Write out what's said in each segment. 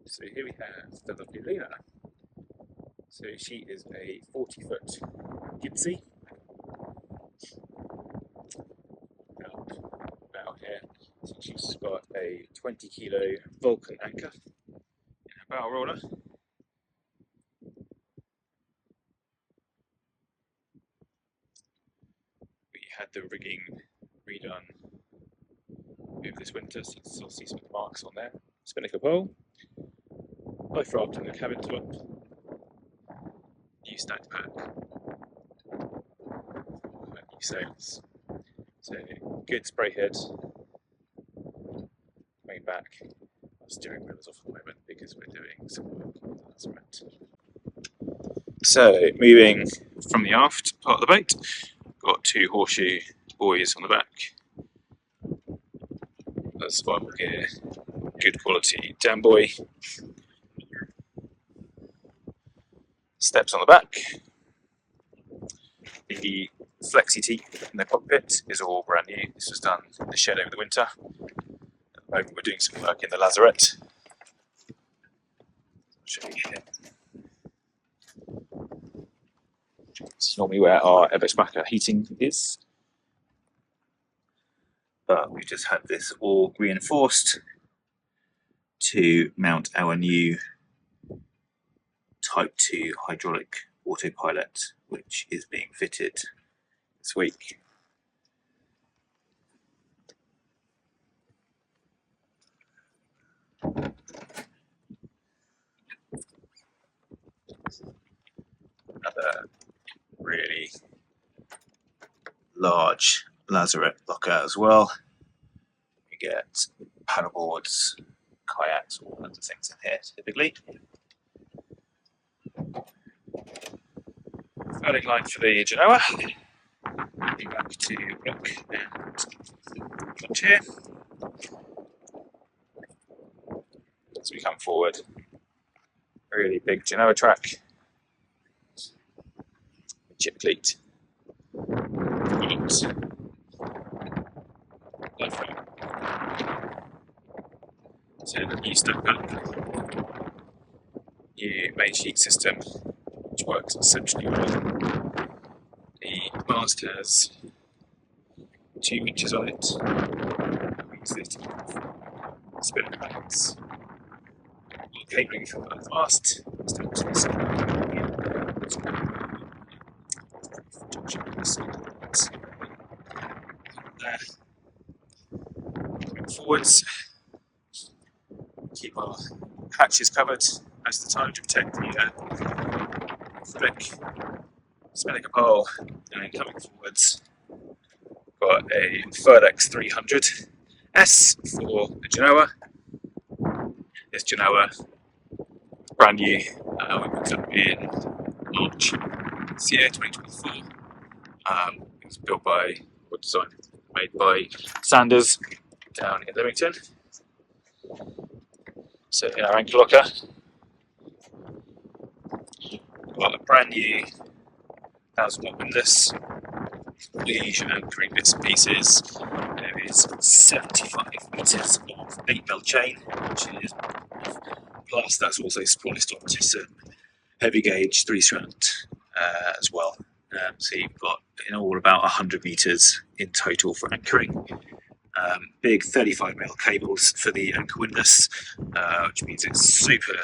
So here we have the lovely Lena. So she is a 40-foot Gib'Sea. About here. So she's got a 20-kilo Vulcan anchor in her bow roller. We had the rigging redone over this winter, so you can still see some of the marks on there. Spinnaker pole, life raft in the cabin top, new stacked pack, new sails. So good spray head. Coming back, our steering wheel is off at the moment because we're doing some work on the lazaret. So moving from the aft part of the boat, got two horseshoe buoys on the back. That's spiral gear, good quality dam buoy. Steps on the back. The flexi teak in the cockpit is all brand new. This was done in the shed over the winter. At the moment we're doing some work in the lazaret. I'll show you here. This is normally where our Gib'Sea heating is. But we've just had this all reinforced to mount our new Type 2 hydraulic autopilot, which is being fitted this week. Another really large lazaret locker as well. We get paddleboards, kayaks, all kinds of things in here typically. Furling line for the Genoa. Back to block and launch here. As we come forward, really big Genoa track. Chip cleat. So the new stack pack, new main sheet system, which works exceptionally well. The mast has 2 winches on it. We use this to spin the balance. Cabling for the mast. Going forwards, keep our hatches covered most of the time to protect the thick spinnaker pole. And coming forwards, got a Furlex 300S for the Genoa. This Genoa, brand new, we picked up in March this year, 2024. It was built by, or designed, made by Sanders down in Leamington. So in our anchor locker, we've got a brand new 1000-watt windlass, luge anchoring bits and pieces. There is 75 metres of 8mm chain, which is plus that's also spliced onto some heavy gauge 3-strand as well. So you've got in all about 100 metres in total for anchoring. Big 35mm cables for the anchor windlass, which means it's super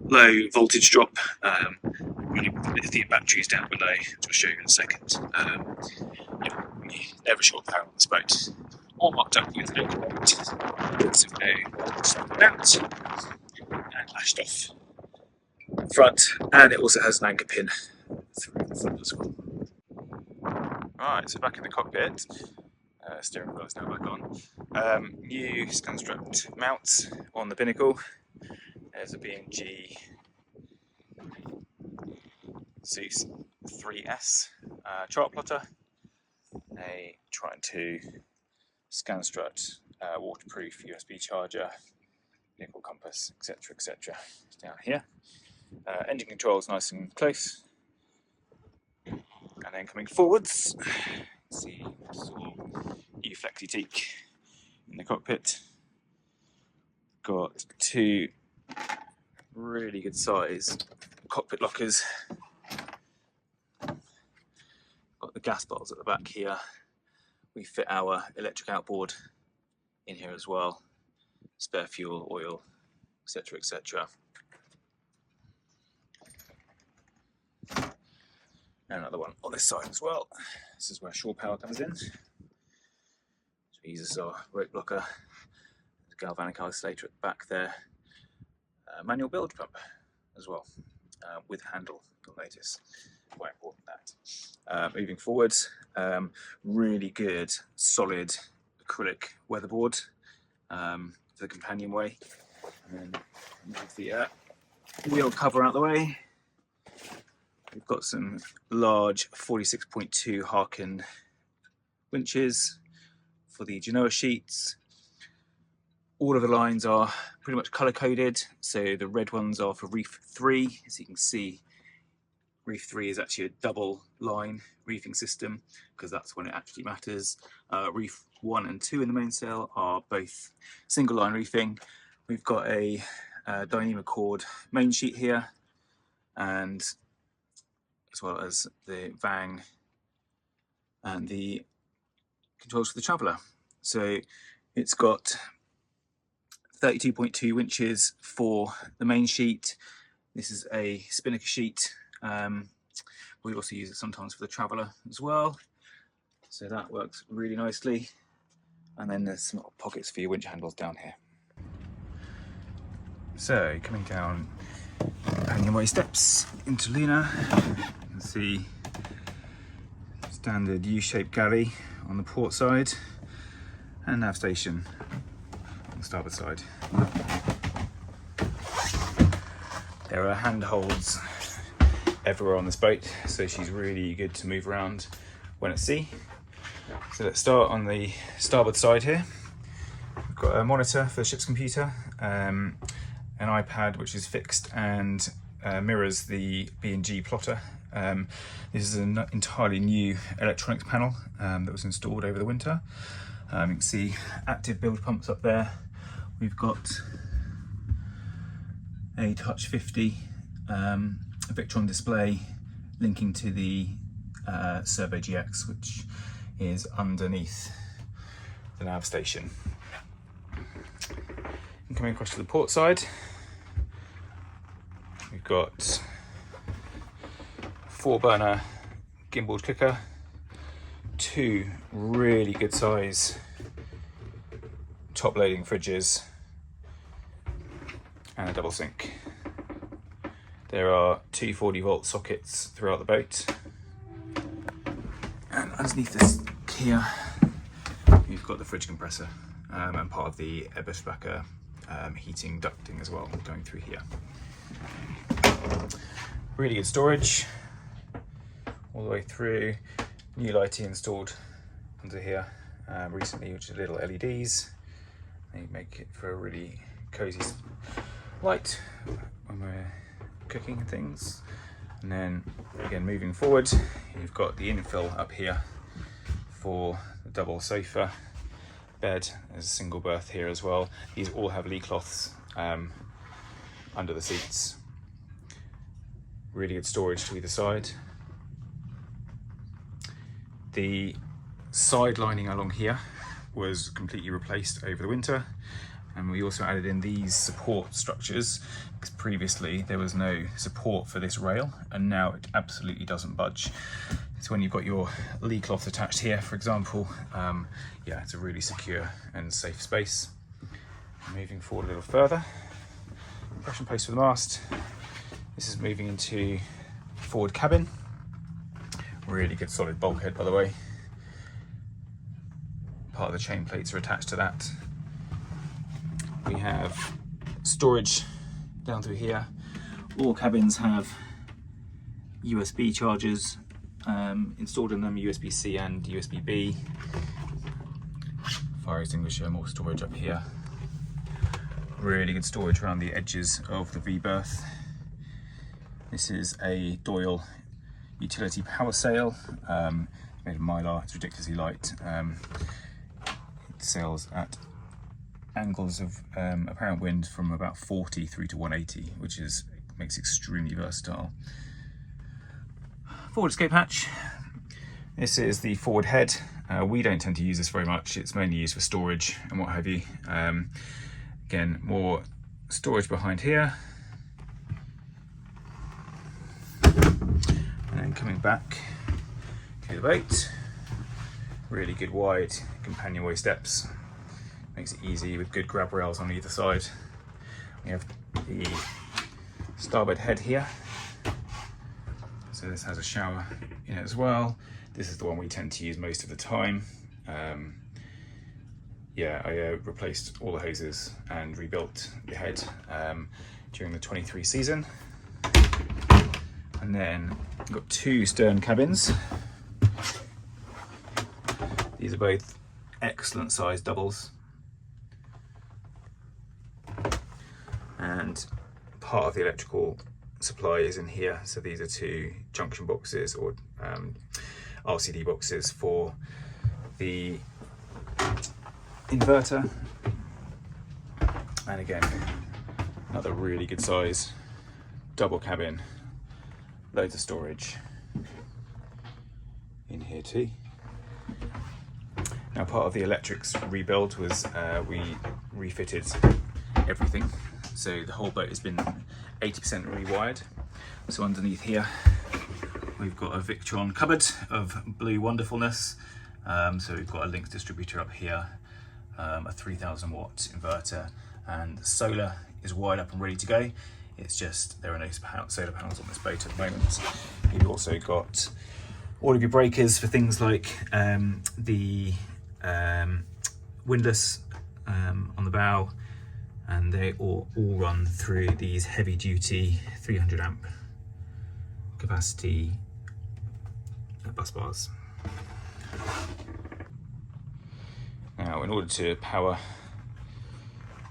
low voltage drop, running with lithium batteries down below, which I'll show you in a second. Never short power on this boat. All marked up with anchor bolt, so no mount, and lashed off front, and it also has an anchor pin through the front as well. Right, so back in the cockpit, steering wheel is now back on. New Scanstrut mounts on the binnacle. There's a B&G Zeus 3S chart plotter, a Triton 2 Scanstrut waterproof USB charger, nickel compass, etc. etc. down here. Engine controls nice and close. And then coming forwards, see new flexi teak in the cockpit. Got 2 really good size cockpit lockers. Got the gas bottles at the back here. We fit our electric outboard in here as well, spare fuel, oil, etc, etc. And another one on this side as well. This is where shore power comes in. So we use our rope blocker, the galvanic isolator at the back there, manual bilge pump as well, with handle, you'll notice. Quite important that. Moving forwards, really good solid acrylic weatherboard for the companionway. And then move the wheel cover out the way. We've got some large 46.2 Harken winches for the Genoa sheets. All of the lines are pretty much colour coded, so the red ones are for Reef 3. As you can see, Reef 3 is actually a double line reefing system because that's when it actually matters. Reef 1 and 2 in the mainsail are both single line reefing. We've got a Dyneema cord main sheet here, and as well as the Vang and the controls for the Traveller. So it's got 32.2 winches for the main sheet. This is a spinnaker sheet. We also use it sometimes for the Traveller as well. So that works really nicely. And then there's some pockets for your winch handles down here. So coming down companionway steps into Luna, you can see standard U-shaped galley on the port side and nav station on the starboard side. There are handholds everywhere on this boat, so she's really good to move around when at sea. So let's start on the starboard side here. We've got a monitor for the ship's computer, an iPad which is fixed and mirrors the B&G plotter. This is an entirely new electronics panel that was installed over the winter. You can see active bilge pumps up there. We've got a Touch 50 Victron display linking to the Servo GX, which is underneath the nav station. And coming across to the port side, we've got 4-burner gimbal cooker, 2 really good size top loading fridges, and a double sink. There are 2 40-volt sockets throughout the boat. And underneath this here, you've got the fridge compressor and part of the Eberspacher heating ducting as well going through here. Really good storage all the way through. New lighting installed under here recently, which is little LEDs. They make it for a really cozy light when we're cooking and things. And then again, moving forward, you've got the infill up here for the double sofa bed. There's a single berth here as well. These all have lee cloths under the seats. Really good storage to either side. The side lining along here was completely replaced over the winter, and we also added in these support structures because previously there was no support for this rail, and now it absolutely doesn't budge. So when you've got your lee cloth attached here, for example, yeah, it's a really secure and safe space. Moving forward a little further, compression post for the mast. This is moving into forward cabin. Really good solid bulkhead, by the way. Part of the chain plates are attached to that. We have storage down through here. All cabins have USB chargers installed in them, USB-C and USB-B. Fire extinguisher, more storage up here. Really good storage around the edges of the V-berth. This is a Doyle utility power sail, made of mylar. It's ridiculously light. It sails at angles of apparent wind from about 40 through to 180, which makes it extremely versatile. Forward escape hatch. This is the forward head. We don't tend to use this very much. It's mainly used for storage and what have you. Again, more storage behind here. And then coming back to the boat, really good wide companionway steps. Makes it easy with good grab rails on either side. We have the starboard head here. So this has a shower in it as well. This is the one we tend to use most of the time. Yeah, I replaced all the hoses and rebuilt the head during the 23 season. And then we've got two stern cabins. These are both excellent size doubles. And part of the electrical supply is in here. So these are two junction boxes or RCD boxes for the inverter. And again, another really good size double cabin, loads of storage in here too. Now, part of the electrics rebuild was we refitted everything. So the whole boat has been 80% rewired. So underneath here, we've got a Victron cupboard of blue wonderfulness. So we've got a Lynx distributor up here, a 3000 watt inverter, and solar is wired up and ready to go. It's just there are no solar panels on this boat at the moment. You've also got all of your breakers for things like the windlass on the bow, and they all run through these heavy duty 300 amp capacity bus bars. Now, in order to power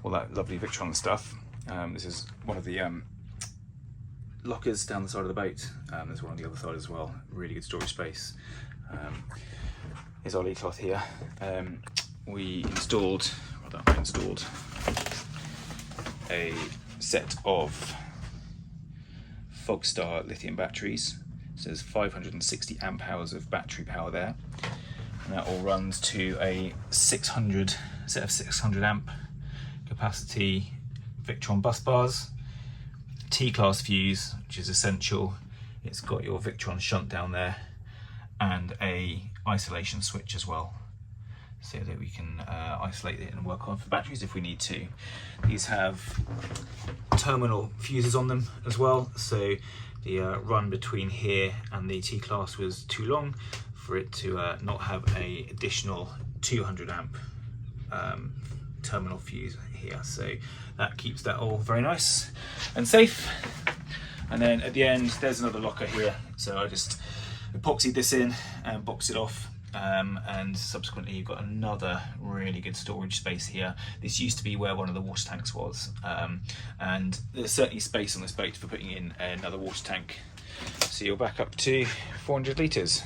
all that lovely Victron stuff, this is one of the lockers down the side of the boat. There's one on the other side as well. Really good storage space. Here's our lead cloth here. I installed a set of Fogstar lithium batteries. So there's 560 amp hours of battery power there, and that all runs to a set of 600 amp capacity Victron bus bars, T-class fuse, which is essential. It's got your Victron shunt down there, and a isolation switch as well, so that we can isolate it and work on for batteries if we need to. These have terminal fuses on them as well, so the run between here and the T-class was too long for it to not have a additional 200 amp terminal fuse here, so that keeps that all very nice and safe. And then at the end there's another locker here, so I just epoxied this in and boxed it off. And subsequently you've got another really good storage space here. This used to be where one of the water tanks was, and there's certainly space on this boat for putting in another water tank, so you're back up to 400 litres.